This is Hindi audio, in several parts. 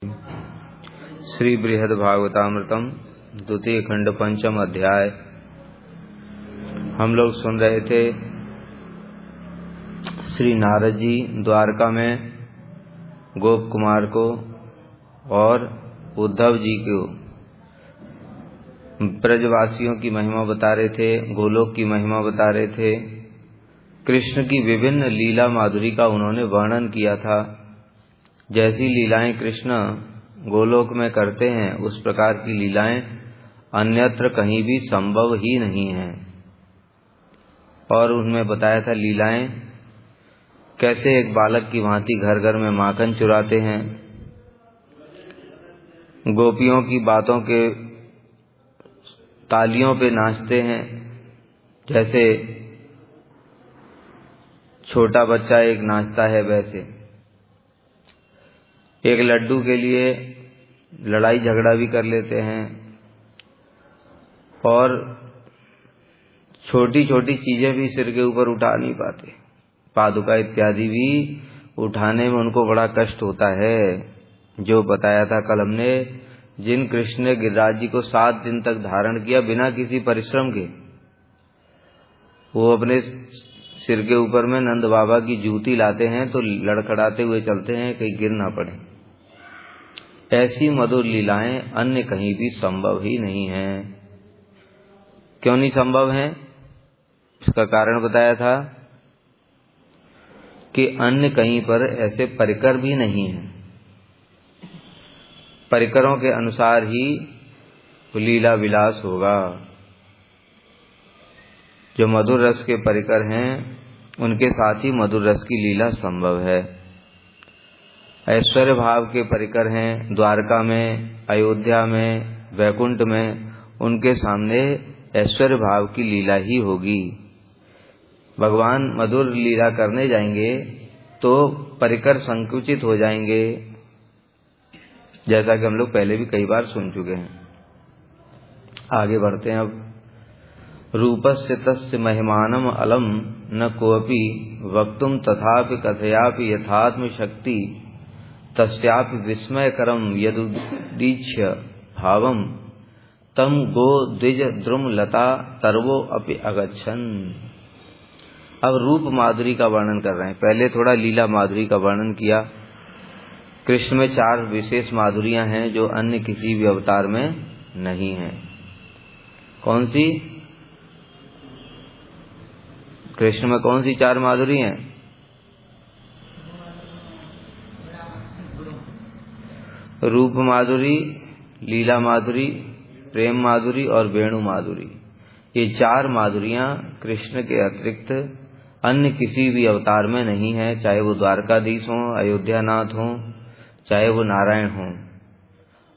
श्री बृहद भागवतामृतम द्वितीय खंड पंचम अध्याय। हम लोग सुन रहे थे श्री नारद जी द्वारका में गोप कुमार को और उद्धव जी को ब्रजवासियों की महिमा बता रहे थे, गोलोक की महिमा बता रहे थे। कृष्ण की विभिन्न लीला माधुरी का उन्होंने वर्णन किया था। जैसी लीलाएं कृष्ण गोलोक में करते हैं उस प्रकार की लीलाएं अन्यत्र कहीं भी संभव ही नहीं है। और उनमें बताया था लीलाएं कैसे एक बालक की भांति घर घर में माखन चुराते हैं, गोपियों की बातों के तालियों पे नाचते हैं, जैसे छोटा बच्चा एक नाचता है वैसे। एक लड्डू के लिए लड़ाई झगड़ा भी कर लेते हैं और छोटी छोटी चीजें भी सिर के ऊपर उठा नहीं पाते, पादुका इत्यादि भी उठाने में उनको बड़ा कष्ट होता है। जो बताया था कल हमने, जिन कृष्ण ने गिरिराज जी को 7 दिन तक धारण किया बिना किसी परिश्रम के, वो अपने सिर के ऊपर में नंद बाबा की जूती लाते हैं तो लड़खड़ाते हुए चलते हैं, कहीं गिर ना पड़े। ऐसी मधुर लीलाएं अन्य कहीं भी संभव ही नहीं है। क्यों नहीं संभव है? इसका कारण बताया था कि अन्य कहीं पर ऐसे परिकर भी नहीं है। परिकरों के अनुसार ही लीला विलास होगा। जो मधुर रस के परिकर हैं उनके साथ ही मधुर रस की लीला संभव है। ऐश्वर्य भाव के परिकर हैं द्वारका में, अयोध्या में, वैकुंठ में, उनके सामने ऐश्वर्य भाव की लीला ही होगी। भगवान मधुर लीला करने जाएंगे तो परिकर संकुचित हो जाएंगे, जैसा कि हम लोग पहले भी कई बार सुन चुके हैं। आगे बढ़ते हैं अब। रूपस्य तस्य महिमानम अलम न कोऽपि वक्तुम तथापि कथयापि यथात्म शक्ति तस्यापि विस्मयकरम यदुदीच्य भावम तम गो द्विज द्रुम लता तरवो अपि अगच्छन। अब रूप माधुरी का वर्णन कर रहे हैं। पहले थोड़ा लीला माधुरी का वर्णन किया। कृष्ण में 4 विशेष माधुरियां हैं जो अन्य किसी भी अवतार में नहीं हैं। कौन सी? कृष्ण में कौन सी 4 माधुरी हैं? रूप माधुरी, लीला माधुरी, प्रेम माधुरी और वेणु माधुरी। ये 4 माधुरियां कृष्ण के अतिरिक्त अन्य किसी भी अवतार में नहीं है, चाहे वो द्वारकाधीश हों, अयोध्यानाथ हों, चाहे वो नारायण हों।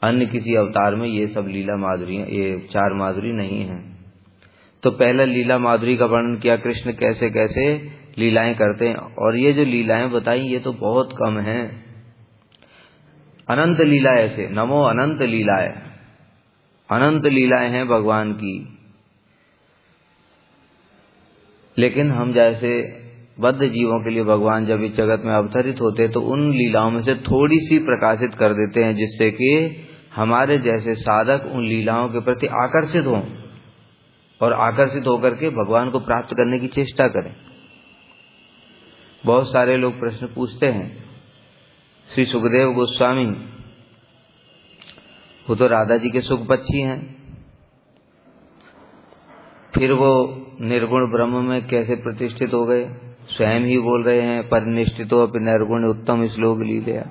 अन्य किसी अवतार में ये सब लीला माधुरियां, ये 4 माधुरी नहीं है। तो पहला लीला माधुरी का वर्णन किया, कृष्ण कैसे कैसे लीलाएं करते हैं। और ये जो लीलाएं बताई ये तो बहुत कम हैं। अनंत लीला ऐसे, नमो अनंत लीलाएं, अनंत लीलाएं हैं भगवान की। लेकिन हम जैसे बद्ध जीवों के लिए भगवान जब इस जगत में अवतरित होते तो उन लीलाओं में से थोड़ी सी प्रकाशित कर देते हैं, जिससे कि हमारे जैसे साधक उन लीलाओं के प्रति आकर्षित हों और आकर्षित होकर के भगवान को प्राप्त करने की चेष्टा करें। बहुत सारे लोग प्रश्न पूछते हैं। श्री सुखदेव गोस्वामी, वो तो राधा जी के सुख पक्षी हैं, फिर वो निर्गुण ब्रह्म में कैसे प्रतिष्ठित हो गए? स्वयं ही बोल रहे हैं, परिनिष्ठितो अपि निर्गुण उत्तम श्लोक लीला।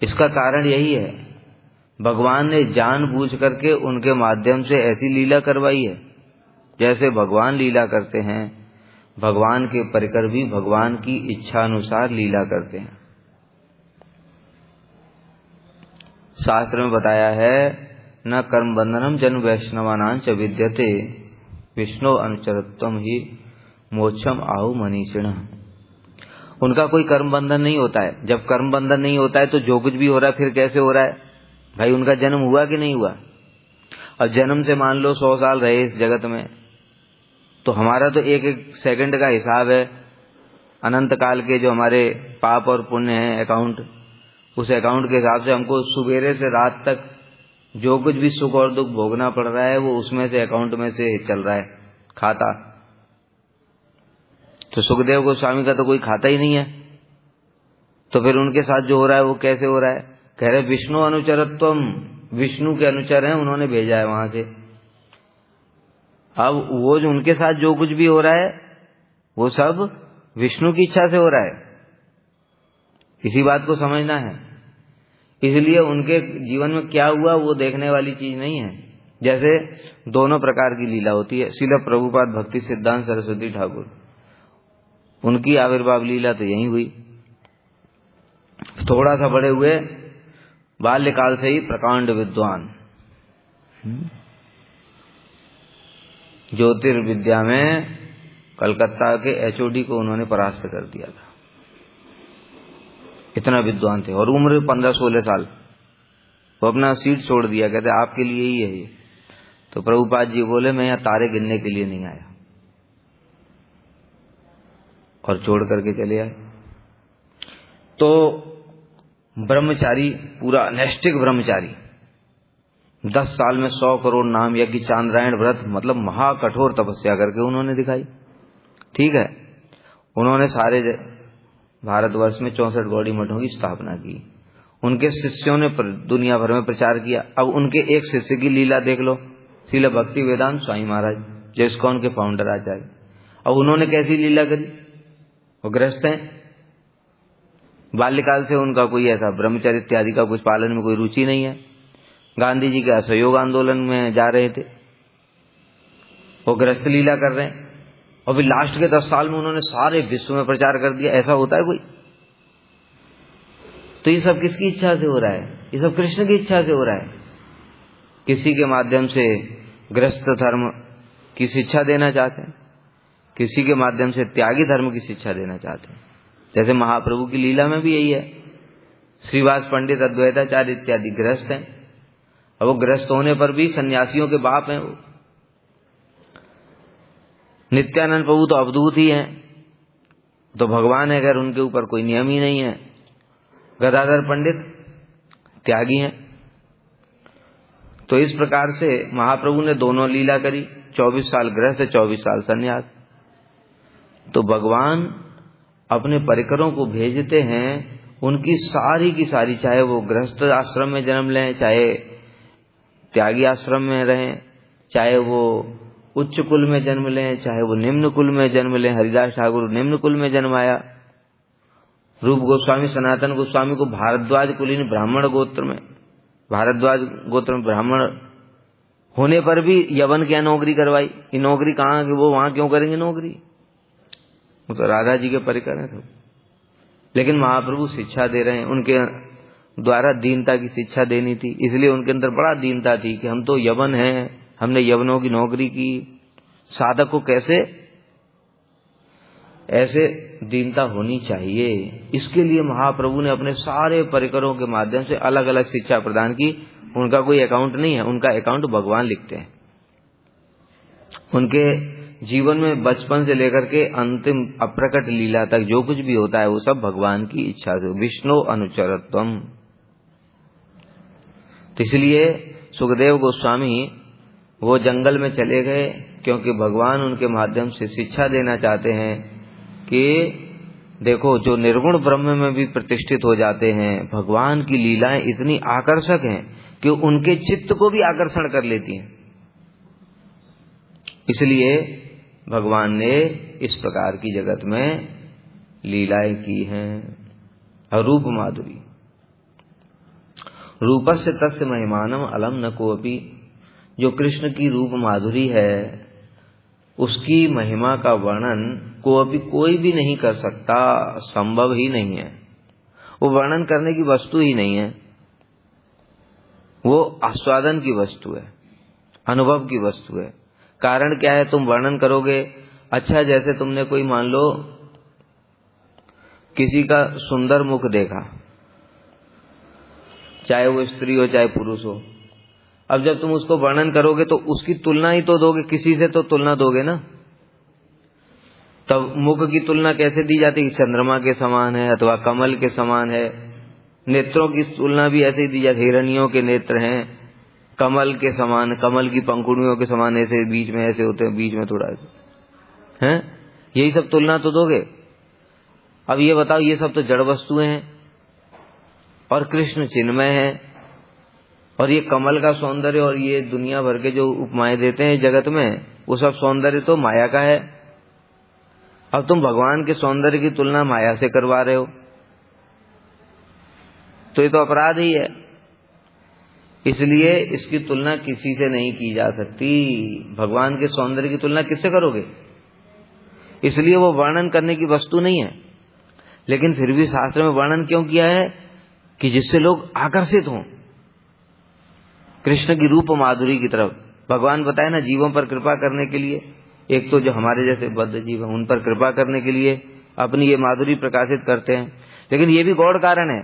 इसका कारण यही है, भगवान ने जानबूझ करके उनके माध्यम से ऐसी लीला करवाई है। जैसे भगवान लीला करते हैं, भगवान के परिकर भी भगवान की इच्छा अनुसार लीला करते हैं। शास्त्र में बताया है, न कर्म बंधनम जन वैष्णवानां च विद्यते विष्णु अनुचरत्वम ही मोक्षम आहु मनीषिणः। उनका कोई कर्म बंधन नहीं होता है। जब कर्म बंधन नहीं होता है तो जो कुछ भी हो रहा है फिर कैसे हो रहा है? भाई उनका जन्म हुआ कि नहीं हुआ? और जन्म से मान लो 100 साल रहे इस जगत में, तो हमारा तो एक एक सेकंड का हिसाब है। अनंत काल के जो हमारे पाप और पुण्य हैं अकाउंट, उस अकाउंट के हिसाब से हमको सुबेरे से रात तक जो कुछ भी सुख और दुख भोगना पड़ रहा है वो उसमें से अकाउंट में से चल रहा है खाता। तो सुखदेव गोस्वामी का तो कोई खाता ही नहीं है, तो फिर उनके साथ जो हो रहा है वो कैसे हो रहा है? कह रहे विष्णु अनुचरत्वम, विष्णु के अनुचर हैं, उन्होंने भेजा है वहां से। अब वो जो उनके साथ जो कुछ भी हो रहा है वो सब विष्णु की इच्छा से हो रहा है, इसी बात को समझना है। इसलिए उनके जीवन में क्या हुआ वो देखने वाली चीज नहीं है। जैसे दोनों प्रकार की लीला होती है। श्रील प्रभुपाद भक्ति सिद्धांत सरस्वती ठाकुर, उनकी आविर्भाव लीला तो यही हुई। थोड़ा सा बड़े हुए, बाल्यकाल से ही प्रकांड विद्वान, ज्योतिर्विद्या में कलकत्ता के एचओडी को उन्होंने परास्त कर दिया था, इतना विद्वान थे। और उम्र 15-16 साल, वो अपना सीट छोड़ दिया, कहते आपके लिए ही है ये। तो प्रभुपाद जी बोले मैं यहाँ तारे गिनने के लिए नहीं आया, और छोड़ करके चले आए। तो ब्रह्मचारी, पूरा नैष्ठिक ब्रह्मचारी, 10 साल में 100 करोड़ नाम यज्ञ, चांद्रायण व्रत, मतलब महाकठोर तपस्या करके उन्होंने दिखाई। ठीक है, उन्होंने सारे भारतवर्ष में 64 गौड़ी मठों की स्थापना की। उनके शिष्यों ने दुनिया भर में प्रचार किया। अब उनके एक शिष्य की लीला देख लो, श्रील भक्ति वेदांत स्वामी महाराज, जो इस्कॉन के फाउंडर आचार्य। अब उन्होंने कैसी लीला करी? वो गृहस्थ हैं, बाल्यकाल से उनका कोई ऐसा ब्रह्मचर्य इत्यादि का कुछ पालन में कोई रुचि नहीं है। गांधी जी के असहयोग आंदोलन में जा रहे थे, वो गृहस्थ लीला कर रहे हैं। और फिर लास्ट के 10 साल में उन्होंने सारे विश्व में प्रचार कर दिया। ऐसा होता है कोई? तो ये सब किसकी इच्छा से हो रहा है? ये सब कृष्ण की इच्छा से हो रहा है। किसी के माध्यम से गृहस्थ धर्म की शिक्षा देना चाहते हैं, किसी के माध्यम से त्यागी धर्म की शिक्षा देना चाहते हैं। जैसे महाप्रभु की लीला में भी यही है। श्रीवास पंडित, अद्वैताचार्य इत्यादि गृहस्थ हैं, और वो गृहस्थ होने पर भी सन्यासियों के बाप हैं। वो नित्यानंद प्रभु तो अवधूत ही हैं, तो भगवान है, अगर उनके ऊपर कोई नियम ही नहीं है। गदाधर पंडित त्यागी हैं। तो इस प्रकार से महाप्रभु ने दोनों लीला करी, 24 साल गृहस्थ, 24 साल सन्यास। तो भगवान अपने परिकरों को भेजते हैं, उनकी सारी की सारी, चाहे वो गृहस्थ आश्रम में जन्म लें, चाहे त्यागी आश्रम में रहें, चाहे वो उच्च कुल में जन्म लें, चाहे वो निम्न कुल में जन्म लें। हरिदास ठाकुर निम्न कुल में जन्माया, रूप गोस्वामी सनातन गोस्वामी को भारद्वाज कुलीन ब्राह्मण गोत्र में, भारद्वाज गोत्र में ब्राह्मण होने पर भी यवन क्या नौकरी करवाई। ये नौकरी कहाँ, वो वहां क्यों करेंगे नौकरी? वो तो राधा जी के परिकर हैं सब। लेकिन महाप्रभु शिक्षा दे रहे हैं, उनके द्वारा दीनता की शिक्षा देनी थी, इसलिए उनके अंदर बड़ा दीनता थी कि हम तो यवन हैं, हमने यवनों की नौकरी की। साधक को कैसे ऐसे दीनता होनी चाहिए, इसके लिए महाप्रभु ने अपने सारे परिकरों के माध्यम से अलग अलग शिक्षा प्रदान की। उनका कोई अकाउंट नहीं है, उनका अकाउंट भगवान लिखते हैं। उनके जीवन में बचपन से लेकर के अंतिम अप्रकट लीला तक जो कुछ भी होता है वो सब भगवान की इच्छा से। विष्णु अनुचरत्वम। तो इसलिए सुखदेव गोस्वामी वो जंगल में चले गए, क्योंकि भगवान उनके माध्यम से शिक्षा देना चाहते हैं कि देखो, जो निर्गुण ब्रह्म में भी प्रतिष्ठित हो जाते हैं, भगवान की लीलाएं इतनी आकर्षक हैं कि उनके चित्त को भी आकर्षण कर लेती हैं। इसलिए भगवान ने इस प्रकार की जगत में लीलाएं की हैं। और रूप माधुरी, रूपस्य तस्य महिमानम अलम न कोपि। जो कृष्ण की रूप माधुरी है, उसकी महिमा का वर्णन कोई भी नहीं कर सकता, संभव ही नहीं है। वो वर्णन करने की वस्तु ही नहीं है, वो आस्वादन की वस्तु है, अनुभव की वस्तु है। कारण क्या है? तुम वर्णन करोगे, अच्छा जैसे तुमने कोई मान लो किसी का सुंदर मुख देखा, चाहे वो स्त्री हो चाहे पुरुष हो। अब जब तुम उसको वर्णन करोगे तो उसकी तुलना ही तो दोगे, किसी से तो तुलना दोगे ना। तब मुख की तुलना कैसे दी जाती है? चंद्रमा के समान है अथवा कमल के समान है, नेत्रों की तुलना भी ऐसे ही दी जाती, हिरनियों के नेत्र हैं कमल के समान, कमल की पंखुड़ियों के समान, ऐसे बीच में ऐसे होते हैं, बीच में थोड़ा ऐसे हैं, यही सब तुलना तो दोगे। अब ये बताओ, ये सब तो जड़ वस्तुएं हैं और कृष्ण चिन्मय है, और ये कमल का सौंदर्य और ये दुनिया भर के जो उपमाएं देते हैं जगत में, वो सब सौंदर्य तो माया का है। अब तुम भगवान के सौंदर्य की तुलना माया से करवा रहे हो, तो ये तो अपराध ही है। इसलिए इसकी तुलना किसी से नहीं की जा सकती। भगवान के सौंदर्य की तुलना किससे करोगे? इसलिए वो वर्णन करने की वस्तु नहीं है। लेकिन फिर भी शास्त्र में वर्णन क्यों किया है? कि जिससे लोग आकर्षित हों कृष्ण की रूप माधुरी की तरफ। भगवान बताए ना, जीवों पर कृपा करने के लिए, एक तो जो हमारे जैसे बद्ध जीव हैं उन पर कृपा करने के लिए अपनी ये माधुरी प्रकाशित करते हैं। लेकिन ये भी गौड़ कारण है।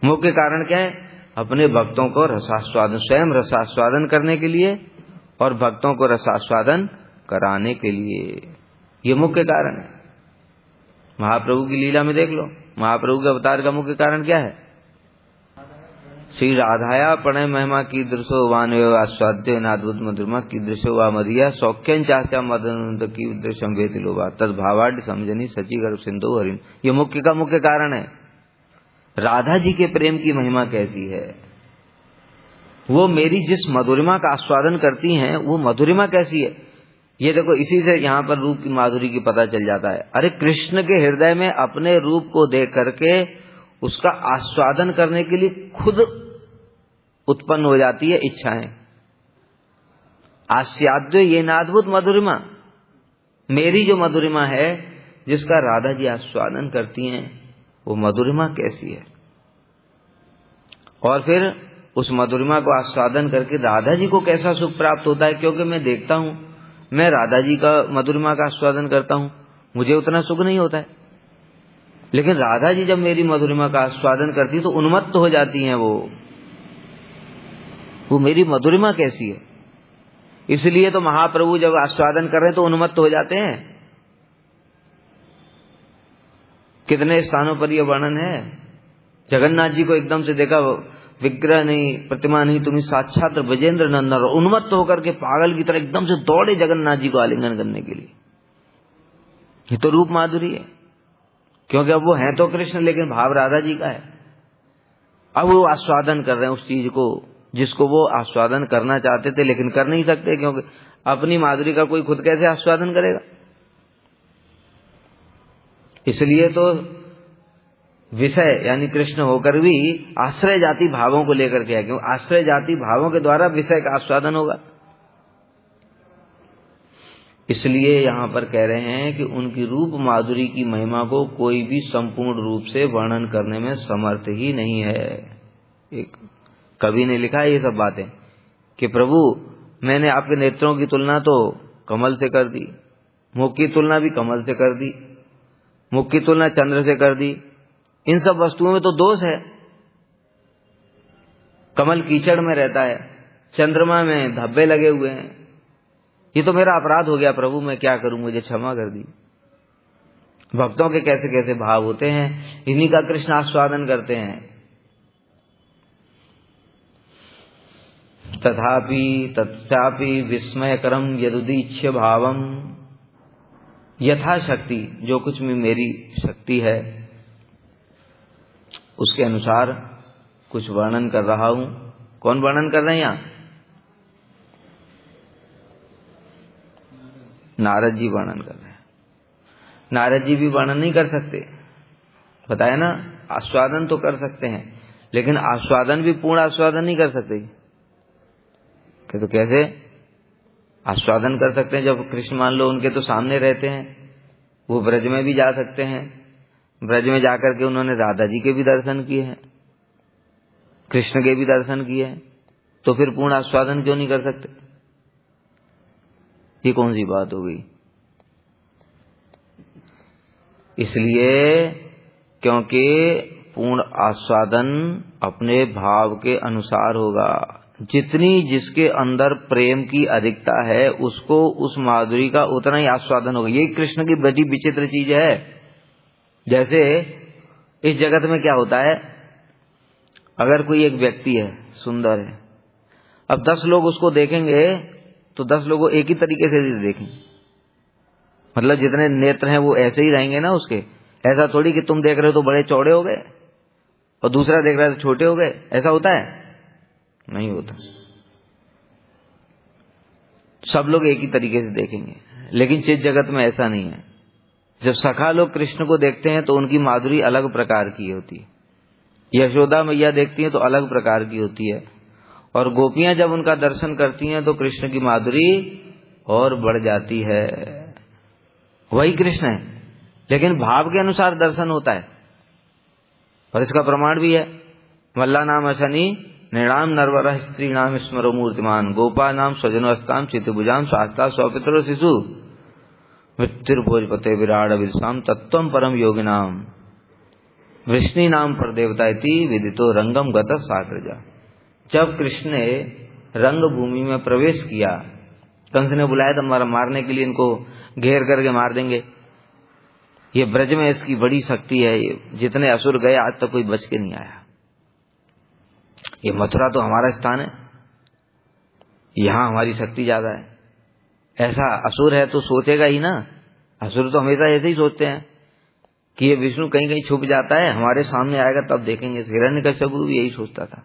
मुख्य कारण क्या है? अपने भक्तों को रसास्वादन, स्वयं रसास्वादन करने के लिए और भक्तों को रसास्वादन कराने के लिए, ये मुख्य कारण है। महाप्रभु की लीला में देख लो, महाप्रभु के अवतार का मुख्य कारण क्या है? श्री राधाया प्रणय महिमा की दृश्यो वान आस्वाद्य नाद्भुत मधुरमा की दृश्यो वा मधिया सौख्यं चास्या मदन की दृश्यम वेतिलोवा तद भावाढ़ समझनी सची गर्भ सिंधु हरिण। ये मुख्य का मुख्य कारण है। राधा जी के प्रेम की महिमा कैसी है, वो मेरी जिस मधुरिमा का आस्वादन करती हैं वो मधुरिमा कैसी है, ये देखो। इसी से यहाँ पर रूप की माधुरी की पता चल जाता है। अरे कृष्ण के हृदय में अपने रूप को देख करके उसका आस्वादन करने के लिए खुद उत्पन्न हो जाती है इच्छाएं। आस्याद्य ये नाद्भुत मधुरिमा, मेरी जो मधुरिमा है जिसका राधा जी आस्वादन करती हैं, वो मधुरिमा कैसी है। और फिर उस मधुरिमा को आस्वादन करके राधा जी को कैसा सुख प्राप्त होता है। क्योंकि मैं देखता हूं, मैं राधा जी का मधुरिमा का आस्वादन करता हूं, मुझे उतना सुख नहीं होता है। लेकिन राधा जी जब मेरी मधुरिमा का आस्वादन करती है तो उन्मत्त हो जाती हैं वो मेरी मधुरिमा कैसी है। इसलिए तो महाप्रभु जब आस्वादन कर रहे हैं तो उन्मत्त हो जाते हैं। कितने स्थानों पर यह वर्णन है। जगन्नाथ जी को एकदम से देखा, विग्रह नहीं, प्रतिमा नहीं, तुम्हें साक्षात ब्रजेंद्र नंदन, उन्मत्त होकर के पागल की तरह एकदम से दौड़े जगन्नाथ जी को आलिंगन करने के लिए। ये तो रूप माधुरी है। क्योंकि अब वो हैं तो कृष्ण, लेकिन भाव राधा जी का है। अब वो आस्वादन कर रहे हैं उस चीज को जिसको वो आस्वादन करना चाहते थे, लेकिन कर नहीं सकते, क्योंकि अपनी माधुरी का कोई खुद कैसे आस्वादन करेगा। इसलिए तो विषय यानी कृष्ण होकर भी आश्रय जाति भावों को लेकर के है, क्योंकि आश्रय जाति भावों के द्वारा विषय का आस्वादन होगा। इसलिए यहां पर कह रहे हैं कि उनकी रूप माधुरी की महिमा को कोई भी संपूर्ण रूप से वर्णन करने में समर्थ ही नहीं है। एक कवि ने लिखा है ये सब बातें कि प्रभु मैंने आपके नेत्रों की तुलना तो कमल से कर दी, मुख की तुलना भी कमल से कर दी, मुख की तुलना चंद्र से कर दी। इन सब वस्तुओं में तो दोष है। कमल कीचड़ में रहता है, चंद्रमा में धब्बे लगे हुए हैं। ये तो मेरा अपराध हो गया प्रभु, मैं क्या करूं, मुझे क्षमा कर दी। भक्तों के कैसे कैसे भाव होते हैं, इन्हीं का कृष्ण आस्वादन करते हैं। तथापि तत्सापि विस्मयकरम यदुदीच्य भावम, यथाशक्ति जो कुछ भी मेरी शक्ति है उसके अनुसार कुछ वर्णन कर रहा हूं। कौन वर्णन कर रहे हैं यहां? नारद जी वर्णन कर रहे हैं। नारद जी भी वर्णन नहीं कर सकते, बताया ना। आस्वादन तो कर सकते हैं, लेकिन आस्वादन भी पूर्ण आस्वादन नहीं कर सकते। तो कैसे आस्वादन कर सकते हैं जब कृष्ण मान लो उनके तो सामने रहते हैं। वो ब्रज में भी जा सकते हैं, ब्रज में जाकर के उन्होंने राधा जी के भी दर्शन किए हैं, कृष्ण के भी दर्शन किए हैं, तो फिर पूर्ण आस्वादन क्यों नहीं कर सकते? ये कौन सी बात हो गई? इसलिए क्योंकि पूर्ण आस्वादन अपने भाव के अनुसार होगा। जितनी जिसके अंदर प्रेम की अधिकता है उसको उस माधुरी का उतना ही आस्वादन होगा। यही कृष्ण की बड़ी विचित्र चीज है। जैसे इस जगत में क्या होता है, अगर कोई एक व्यक्ति है, सुंदर है, अब 10 लोग उसको देखेंगे तो 10 लोग एक ही तरीके से देखेंगे, मतलब जितने नेत्र हैं वो ऐसे ही रहेंगे ना उसके। ऐसा थोड़ी कि तुम देख रहे हो तो बड़े चौड़े हो गए और दूसरा देख रहा है तो छोटे हो गए, ऐसा होता है? नहीं होता। सब लोग एक ही तरीके से देखेंगे, लेकिन चित जगत में ऐसा नहीं है। जब सखा लोग कृष्ण को देखते हैं तो उनकी माधुरी अलग प्रकार की होती है, यशोदा मैया देखती हैं तो अलग प्रकार की होती है, और गोपियां जब उनका दर्शन करती हैं तो कृष्ण की माधुरी और बढ़ जाती है। वही कृष्ण है, लेकिन भाव के अनुसार दर्शन होता है, और इसका प्रमाण भी है। मल्ला नाम शनि नृणाम नरवर स्त्री नाम स्मरो मूर्तिमान गोपा नाम स्वजनोस्ताम चितभुजाम शास्ता स्वपित्रो शिशु मृत्युर्भोजपते विराट विदुषाम तत्वम परम योगिनाम वृष्णि नाम पर देवताइति विदितो रंगम गत साग्रजा। जब कृष्ण ने रंग भूमि में प्रवेश किया, कंस ने बुलाया था मारने के लिए, इनको घेर करके मार देंगे, ये ब्रज में इसकी बड़ी शक्ति है, जितने असुर गए आज तक कोई बच के नहीं आया। ये मथुरा तो हमारा स्थान है, यहां हमारी शक्ति ज्यादा है। ऐसा असुर है तो सोचेगा ही ना, असुर तो हमेशा ऐसे ही सोचते हैं कि ये विष्णु कहीं कहीं छुप जाता है, हमारे सामने आएगा तब देखेंगे। हिरण्यकश्यप भी यही सोचता था।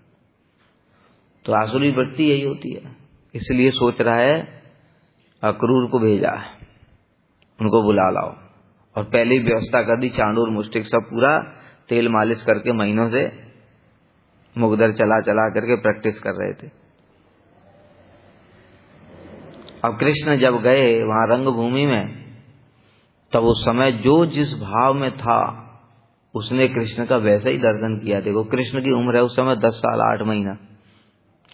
तो आसुरी वृत्ति यही होती है, इसलिए सोच रहा है अक्रूर को भेजा, उनको बुला लाओ, और पहले ही व्यवस्था कर दी, चांडूर मुष्टिक सब पूरा तेल मालिश करके महीनों से मुगदर चला चला करके प्रैक्टिस कर रहे थे। अब कृष्ण जब गए वहां रंगभूमि में, तब उस समय जो जिस भाव में था उसने कृष्ण का वैसा ही दर्शन किया। देखो कृष्ण की उम्र है उस समय 10 साल 8 महीना,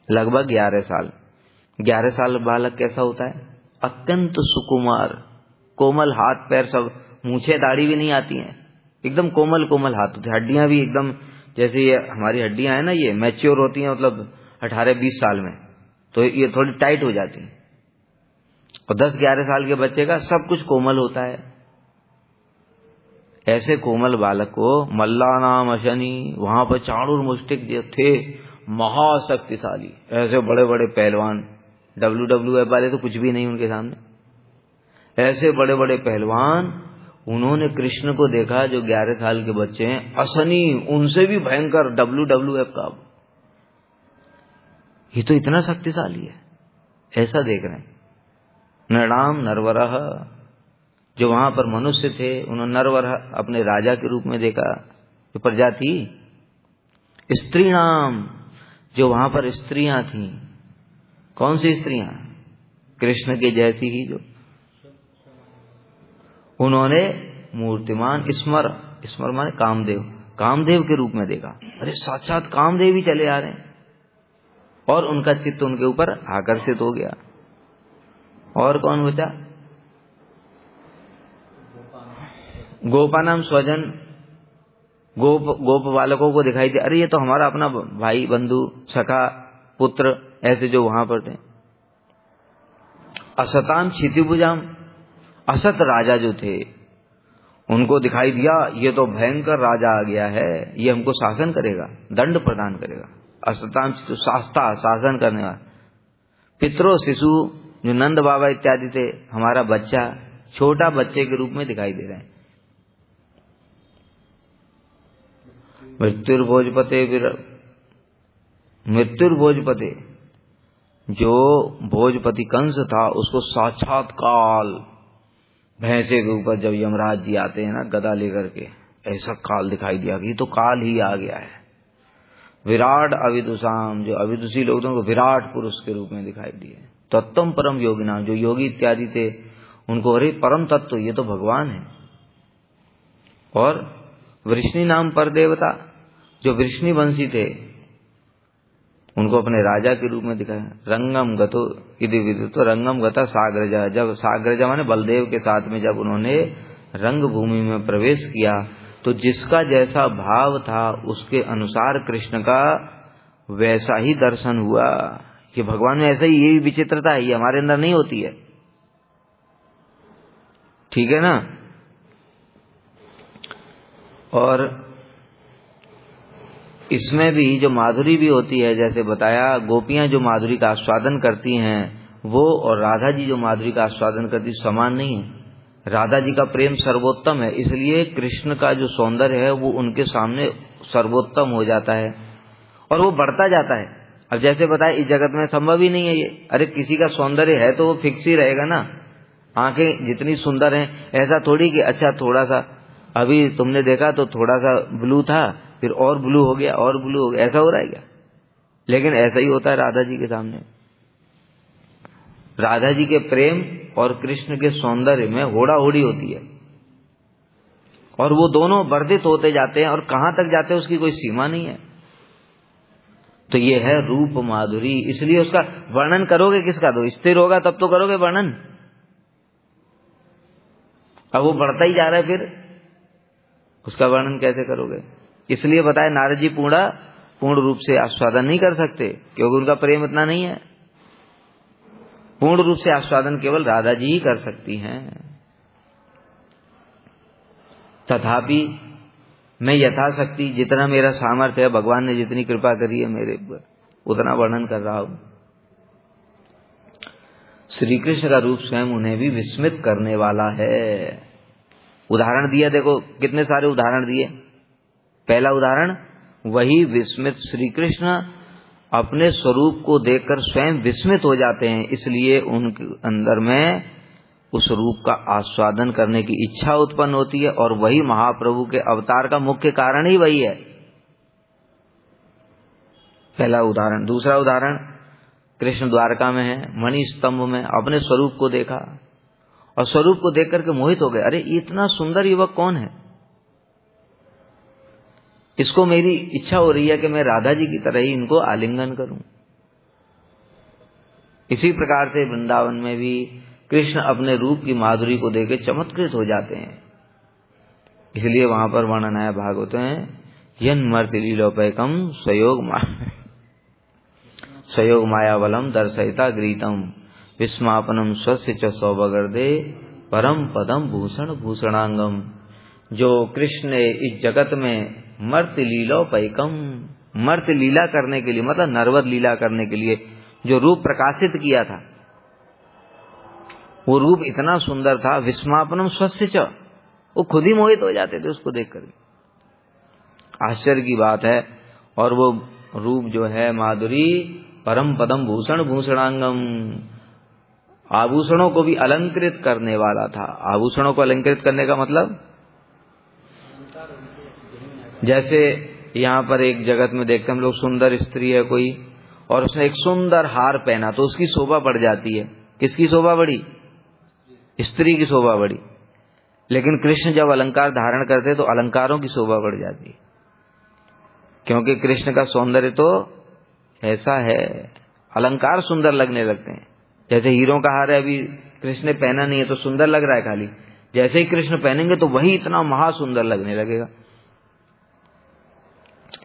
लगभग 11 साल। 11 साल बालक कैसा होता है? अत्यंत सुकुमार, कोमल हाथ पैर, सब मूछे दाढ़ी भी नहीं आती हैं, एकदम कोमल कोमल हाथ होते, हड्डियां भी एकदम जैसे ये हमारी हड्डियां हैं ना, ये मैच्योर होती हैं, मतलब 18-20 साल में तो ये थोड़ी टाइट हो जाती हैं। और 10-11 साल के बच्चे का सब कुछ कोमल होता है। ऐसे कोमल बालक को मल्ला नाम शनि, वहां पर चाणूर मुष्टिक जो थे महाशक्तिशाली, ऐसे बड़े बड़े पहलवान, WWF वाले तो कुछ भी नहीं उनके सामने, ऐसे बड़े बड़े पहलवान, उन्होंने कृष्ण को देखा जो 11 साल के बच्चे हैं, असनी उनसे भी भयंकर WWF का, ये तो इतना शक्तिशाली है, ऐसा देख रहे हैं। नृणाम नरवरः, जो वहां पर मनुष्य थे उन्होंने नरवरः अपने राजा के रूप में देखा, जो प्रजा थी। स्त्रीणाम, जो वहां पर स्त्रियां थीं, कौन सी स्त्रियां? कृष्ण के जैसी ही, जो उन्होंने मूर्तिमान स्मर, स्मर माने कामदेव, कामदेव के रूप में देखा। अरे साक्षात कामदेव ही चले आ रहे हैं, और उनका चित्त उनके ऊपर आकर्षित हो गया। और कौन बचा? गोपानाम स्वजन, गोप बालकों को दिखाई दिया, अरे ये तो हमारा अपना भाई बंधु सखा पुत्र, ऐसे जो वहां पर थे। असताम क्षितिभुजाम, असत राजा जो थे उनको दिखाई दिया ये तो भयंकर राजा आ गया है, ये हमको शासन करेगा, दंड प्रदान करेगा। असताम शास्ता, शासन करने वाला। पितरो शिशु, जो नंद बाबा इत्यादि थे, हमारा बच्चा, छोटा बच्चे के रूप में दिखाई दे रहे हैं। मृत्युर्भोजपते, जो भोजपति कंस था उसको साक्षात काल, भैंसे के ऊपर जब यमराज जी आते हैं ना गदा लेकर के, ऐसा काल दिखाई दिया कि तो काल ही आ गया है। विराट अविदुषाम, जो अविदुषी लोग थे उनको विराट पुरुष के रूप में दिखाई दिए। तत्वम परम योगिनाम, जो योगी इत्यादि थे उनको अरे परम तत्व, ये तो भगवान है। और वृष्णि नाम पर देवता, जो वृष्णि वंशी थे उनको अपने राजा के रूप में दिखाया। रंगम गतो इति विदितो रंगम गता साग्रजा, जब साग्रजा माने बलदेव के साथ में जब उन्होंने रंग भूमि में प्रवेश किया तो जिसका जैसा भाव था उसके अनुसार कृष्ण का वैसा ही दर्शन हुआ। कि भगवान में ऐसा ही, ये विचित्रता है, ये हमारे अंदर नहीं होती है, ठीक है ना। और इसमें भी जो माधुरी भी होती है, जैसे बताया गोपियां जो माधुरी का आस्वादन करती हैं वो और राधा जी जो माधुरी का आस्वादन करती समान नहीं है। राधा जी का प्रेम सर्वोत्तम है, इसलिए कृष्ण का जो सौंदर्य है वो उनके सामने सर्वोत्तम हो जाता है और वो बढ़ता जाता है। अब जैसे बताया इस जगत में संभव ही नहीं है ये। अरे किसी का सौंदर्य है तो वो फिक्स ही रहेगा ना। आंखें जितनी सुंदर हैं, ऐसा थोड़ी कि अच्छा थोड़ा सा अभी तुमने देखा तो थोड़ा सा ब्लू था, फिर और ब्लू हो गया और ब्लू हो गया, ऐसा हो रहा है क्या? लेकिन ऐसा ही होता है राधा जी के सामने। राधा जी के प्रेम और कृष्ण के सौंदर्य में होड़ा होड़ी होती है और वो दोनों वर्धित होते जाते हैं और कहां तक जाते हैं उसकी कोई सीमा नहीं है। तो ये है रूप माधुरी। इसलिए उसका वर्णन करोगे किसका? तो स्थिर होगा तब तो करोगे वर्णन। अब वो बढ़ता ही जा रहा है, फिर उसका वर्णन कैसे करोगे? इसलिए बताया नारद जी पूर्ण रूप से आस्वादन नहीं कर सकते, क्योंकि उनका प्रेम इतना नहीं है। पूर्ण रूप से आस्वादन केवल राधा जी ही कर सकती हैं। तथापि मैं यथाशक्ति जितना मेरा सामर्थ्य है, भगवान ने जितनी कृपा करी है मेरे ऊपर, उतना वर्णन कर रहा हूं। श्री कृष्ण का रूप स्वयं उन्हें भी विस्मित करने वाला है। उदाहरण दिया, देखो कितने सारे उदाहरण दिए। पहला उदाहरण वही विस्मित श्री कृष्ण अपने स्वरूप को देखकर स्वयं विस्मित हो जाते हैं, इसलिए उनके अंदर में उस रूप का आस्वादन करने की इच्छा उत्पन्न होती है और वही महाप्रभु के अवतार का मुख्य कारण ही वही है। पहला उदाहरण। दूसरा उदाहरण, कृष्ण द्वारका में है, मणि स्तंभ में अपने स्वरूप को देखा और स्वरूप को देख करके मोहित हो गए। अरे इतना सुंदर युवक कौन है? इसको मेरी इच्छा हो रही है कि मैं राधा जी की तरह ही इनको आलिंगन करूं। इसी प्रकार से वृंदावन में भी कृष्ण अपने रूप की माधुरी को देख चमत्कृत हो जाते हैं। इसलिए वहां पर वर्णन आया भागवत में, यन मर्ति लीलोपैकम स्वयोग मायावलम दर्शयिता गृहीतम विस्मापनम स्वस्य च सौभगर्दे परम पदम भूषण भूषणांगम। जो कृष्ण ने इस जगत में मर्त्य लीलोपैकम, मर्त्य लीला करने के लिए मतलब नरवत लीला करने के लिए जो रूप प्रकाशित किया था, वो रूप इतना सुंदर था, विस्मापनम स्वस्य च, वो खुद ही मोहित हो जाते थे उसको देखकर। आश्चर्य की बात है। और वो रूप जो है माधुरी परम पदम भूषण भूषणांगम, आभूषणों को भी अलंकृत करने वाला था। आभूषणों को अलंकृत करने का मतलब, जैसे यहाँ पर एक जगत में देखते हम लोग, सुंदर स्त्री है कोई और उसने एक सुंदर हार पहना तो उसकी शोभा बढ़ जाती है। किसकी शोभा बढ़ी? स्त्री की शोभा बढ़ी। लेकिन कृष्ण जब अलंकार धारण करते तो अलंकारों की शोभा बढ़ जाती है, क्योंकि कृष्ण का सौंदर्य तो ऐसा है, अलंकार सुंदर लगने लगते हैं। जैसे हीरों का हार है, अभी कृष्ण ने पहना नहीं है तो सुंदर लग रहा है खाली, जैसे ही कृष्ण पहनेंगे तो वही इतना महासुंदर लगने लगेगा।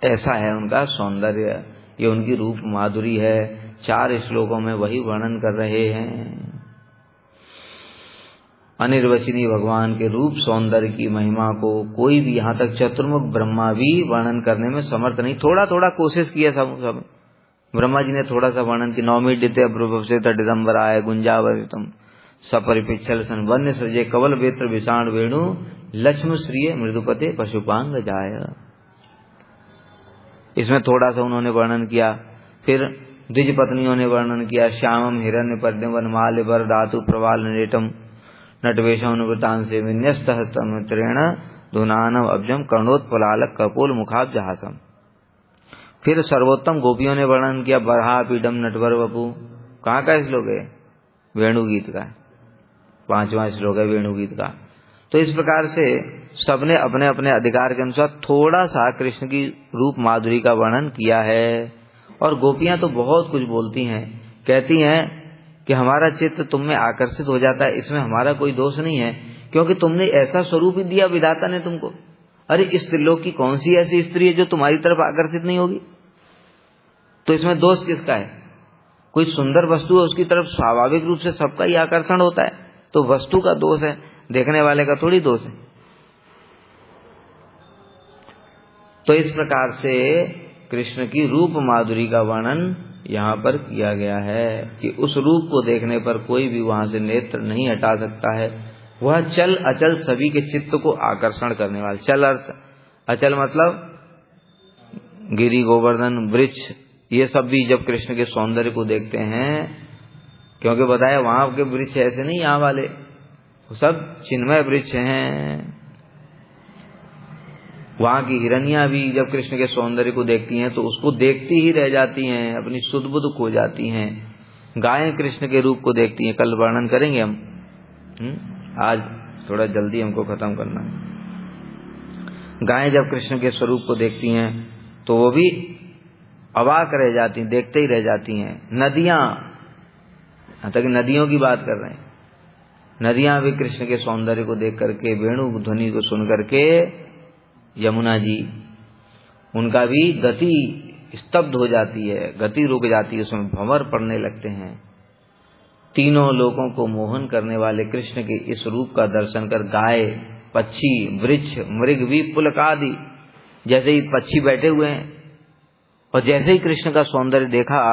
ऐसा है उनका सौंदर्य, ये उनकी रूप माधुरी है। 4 श्लोकों में वही वर्णन कर रहे हैं। अनिर्वचनीय भगवान के रूप सौंदर्य की महिमा को कोई भी, यहाँ तक चतुर्मुख ब्रह्मा भी वर्णन करने में समर्थ नहीं। थोड़ा थोड़ा कोशिश किया सब ब्रह्मा जी ने थोड़ा सा वर्णन की। नौमी दित्य प्रभुषित दिगंबराय गुंजावरितम सपरिपिच्छल सन वन्य सृजे कवल वेत्र विषाण वेणु लक्ष्म श्रिय मृदुपते पशुपांग जाय। इसमें थोड़ा सा उन्होंने वर्णन किया। फिर द्विज पत्नियों ने वर्णन किया, श्यामम हिरण्य पर्दिवन माल्य वर धातु प्रवाल नेटम नटवेशनुवृतांसे विन्यस्त हस्तमित्रेण धुनानम अब्जम कर्णोत्पलालक कपोल मुखाब्जहासम। फिर सर्वोत्तम गोपियों ने वर्णन किया, बरहा पीडम नटवर वपु। कहाँ का श्लोक है? वेणु गीत का 5वां श्लोक है वेणु गीत का। तो इस प्रकार से सबने अपने अपने अधिकार के अनुसार थोड़ा सा कृष्ण की रूप माधुरी का वर्णन किया है। और गोपियां तो बहुत कुछ बोलती हैं, कहती हैं कि हमारा चित्त तुम में आकर्षित हो जाता है, इसमें हमारा कोई दोष नहीं है, क्योंकि तुमने ऐसा स्वरूप ही दिया विधाता ने तुमको। अरे इस त्रिलोक की कौन सी ऐसी स्त्री है जो तुम्हारी तरफ आकर्षित नहीं होगी? तो इसमें दोष किसका है? कोई सुंदर वस्तु है उसकी तरफ स्वाभाविक रूप से सबका ही आकर्षण होता है, तो वस्तु का दोष है, देखने वाले का थोड़ी दोष है। तो इस प्रकार से कृष्ण की रूप माधुरी का वर्णन यहाँ पर किया गया है कि उस रूप को देखने पर कोई भी वहां से नेत्र नहीं हटा सकता है। वह चल अचल सभी के चित्त को आकर्षण करने वाला। चल अर्थ अचल मतलब गिरि गोवर्धन वृक्ष, ये सब भी जब कृष्ण के सौंदर्य को देखते हैं, क्योंकि बताया वहां के वृक्ष ऐसे नहीं यहाँ वाले, वो सब चिन्मय वृक्ष हैं। वहां की हिरनियां भी जब कृष्ण के सौंदर्य को देखती हैं तो उसको देखती ही रह जाती हैं, अपनी सुध बुध खो जाती हैं। गायें कृष्ण के रूप को देखती हैं, कल वर्णन करेंगे हम। आज थोड़ा जल्दी हमको खत्म करना है। गायें जब कृष्ण के स्वरूप को देखती हैं तो वो भी अवाक रह जाती हैं, देखते ही रह जाती हैं। नदियां, यहाँ तक नदियों की बात कर रहे हैं, नदियां भी कृष्ण के सौंदर्य को देख करके, वेणु ध्वनि को सुन करके, यमुना जी, उनका भी गति स्तब्ध हो जाती है, गति रुक जाती है, उसमें भंवर पड़ने लगते हैं। तीनों लोगों को मोहन करने वाले कृष्ण के इस रूप का दर्शन कर गाय, पक्षी, वृक्ष, मृग भी, पुलक आदि, जैसे ही पक्षी बैठे हुए हैं और जैसे ही कृष्ण का सौंदर्य देखा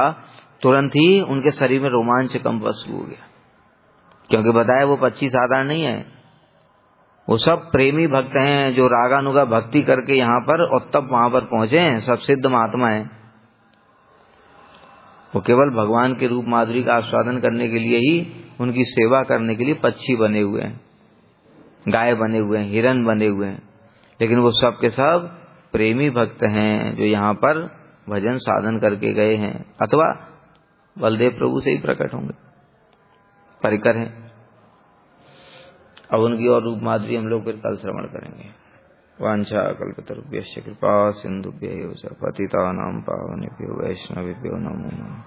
तुरंत ही उनके शरीर में रोमांच कंप शुरू हो गया। क्योंकि बताया वो पक्षी साधारण नहीं है, वो सब प्रेमी भक्त हैं जो रागानुगा भक्ति करके यहाँ पर और तब वहां पर पहुंचे हैं, सब सिद्ध महात्मा हैं। वो केवल भगवान के रूप माधुरी का आस्वादन करने के लिए ही, उनकी सेवा करने के लिए पक्षी बने हुए हैं, गाय बने हुए हैं, हिरन बने हुए हैं, लेकिन वो सब के सब प्रेमी भक्त हैं जो यहाँ पर भजन साधन करके गए हैं, अथवा बलदेव प्रभु से ही प्रकट होंगे, परिकर हैं। अब उनकी और रूप माधुरी हम लोग फिर कल श्रवण करेंगे। वांछा कल्पतरुभ्यश्च कृपा सिंधुभ्यैव च पतितानां पावनेभ्यो वैष्णवेभ्यो नमो नमः।